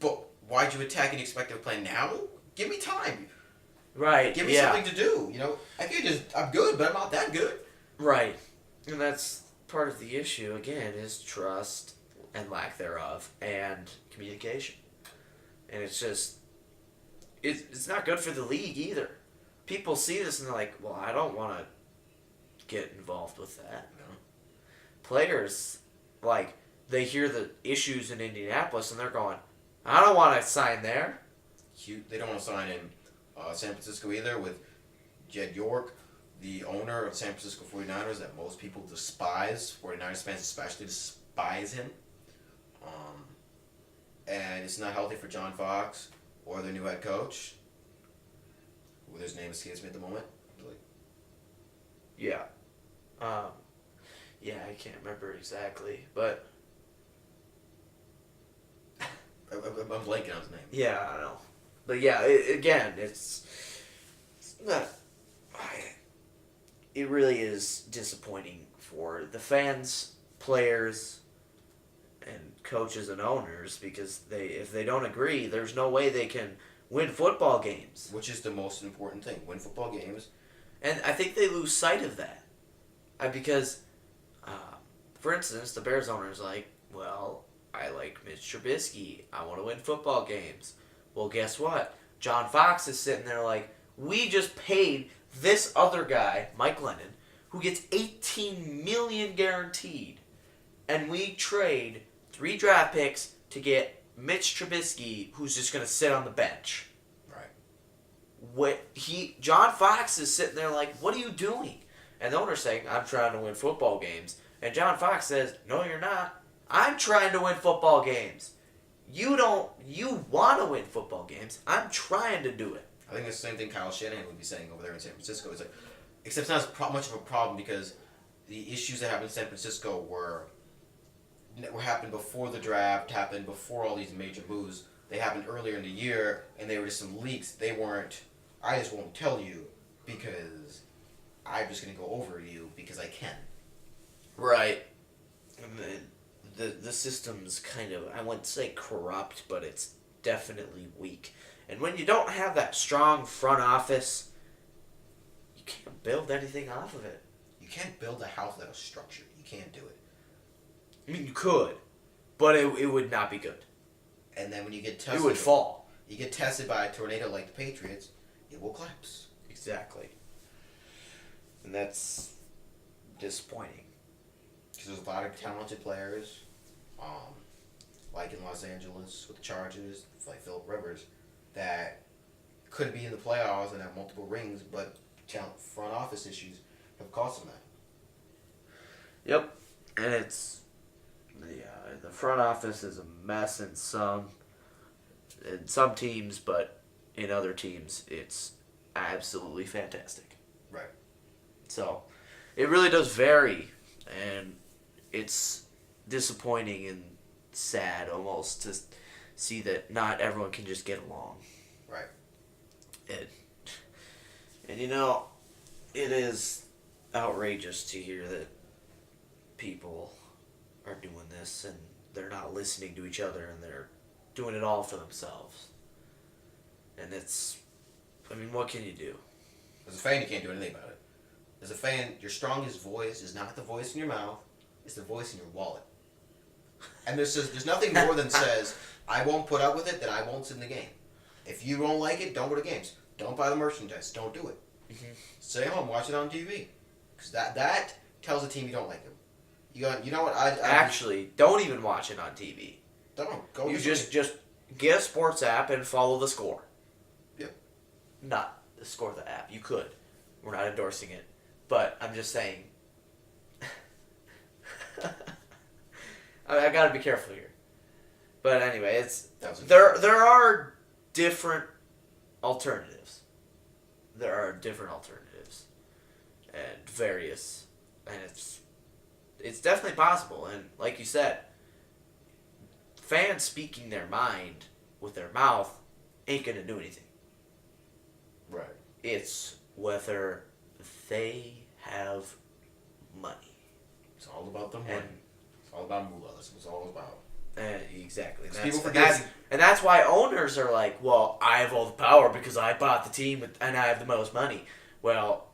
But why'd you attack and expect a plan now? Give me time. Right. Give me something to do. I can't I'm good, but I'm not that good. Right. And that's part of the issue, again, is trust and lack thereof and communication. And it's just, it's not good for the league either. People see this and they're like, well, I don't want to get involved with that. No. Players, they hear the issues in Indianapolis and they're going, I don't want to sign there. They don't want to sign in San Francisco either with Jed York, the owner of San Francisco 49ers that most people despise. 49ers fans especially despise him. And it's not healthy for John Fox or their new head coach, who his name escapes me at the moment. Yeah. Yeah, I can't remember exactly, but... I'm blanking on his name. Yeah, I know. But yeah, it's not... It really is disappointing for the fans, players, and coaches and owners, because if they don't agree, there's no way they can win football games. Which is the most important thing, win football games. And I think they lose sight of that. Because, for instance, the Bears owner is like, well, I like Mitch Trubisky. I want to win football games. Well, guess what? John Fox is sitting there like, we just paid this other guy, Mike Lennon, who gets $18 million guaranteed, and we trade 3 draft picks to get Mitch Trubisky, who's just going to sit on the bench. Right. John Fox is sitting there like, what are you doing? And the owner's saying, I'm trying to win football games. And John Fox says, no, you're not. I'm trying to win football games. You want to win football games. I'm trying to do it. I think it's the same thing Kyle Shanahan would be saying over there in San Francisco. It's like, except it's not much of a problem because the issues that happened in San Francisco were happened before the draft, happened before all these major moves they happened earlier in the year, and they were just some leaks. They weren't. I just won't tell you because I'm just gonna go over you because I can. Right. And the system's kind of, I wouldn't say corrupt, but it's definitely weak. And when you don't have that strong front office, you can't build anything off of it. You can't build a house without a structure. You can't do it. I mean, you could, but it would not be good. And then when you get tested, It would fall. You get tested by a tornado like the Patriots, it will collapse. Exactly. And that's disappointing. Because there's a lot of talented players, like in Los Angeles with the Chargers, like Phillip Rivers, that could be in the playoffs and have multiple rings, but front office issues have cost them that. Yep. And it's the front office is a mess in some teams, but in other teams it's absolutely fantastic. Right. So it really does vary, and it's disappointing and sad almost to see that not everyone can just get along. Right. And you know, it is outrageous to hear that people are doing this and they're not listening to each other and they're doing it all for themselves. And it's, I mean, what can you do? As a fan, you can't do anything about it. As a fan, your strongest voice is not the voice in your mouth, it's the voice in your wallet. And there's nothing more than says, I won't put up with it, then I won't sit in the game. If you don't like it, don't go to games. Don't buy the merchandise. Don't do it. Mm-hmm. Stay home, watch it on TV. Because that tells the team you don't like them. You know what? Actually, don't even watch it on TV. Don't. Go. You just get a sports app and follow the score. Yep. Not the score of the app. You could. We're not endorsing it. But I'm just saying. I gotta be careful here. But anyway, there are different alternatives. There are different alternatives, and various, and it's definitely possible. And like you said, fans speaking their mind with their mouth ain't gonna do anything. Right. It's whether they have money. It's all about the money. It's all about moolah. That's what it's all about. Exactly. And that's why owners are like, well, I have all the power because I bought the team and I have the most money. Well,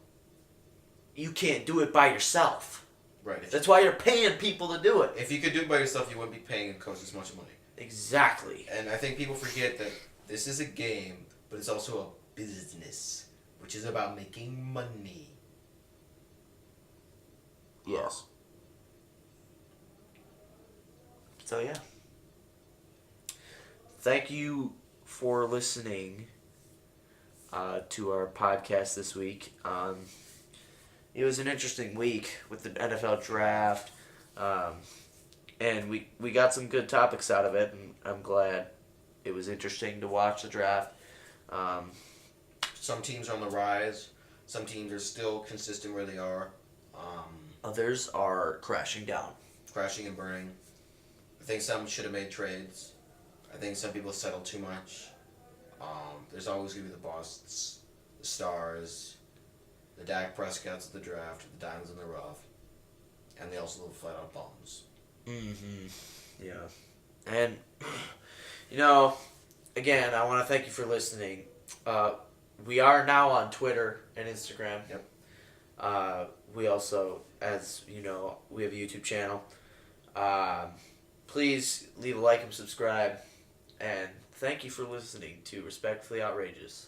you can't do it by yourself. Right. That's why you're paying people to do it. If you could do it by yourself, you wouldn't be paying a coach this much money. Exactly. And I think people forget that this is a game, but it's also a business, which is about making money. Yes. So yeah. Thank you for listening to our podcast this week. It was an interesting week with the NFL draft, and we got some good topics out of it, and I'm glad it was interesting to watch the draft. Some teams are on the rise. Some teams are still consistent where they are. Others are crashing down. Crashing and burning. I think some should have made trades. I think some people settle too much. There's always going to be the busts, the stars, the Dak Prescotts of the draft, the diamonds in the rough, and they also live flat out bums. Mm-hmm. Yeah. And, again, I want to thank you for listening. We are now on Twitter and Instagram. Yep. We also, as you know, we have a YouTube channel. Please leave a like and subscribe. And thank you for listening to Respectfully Outrageous.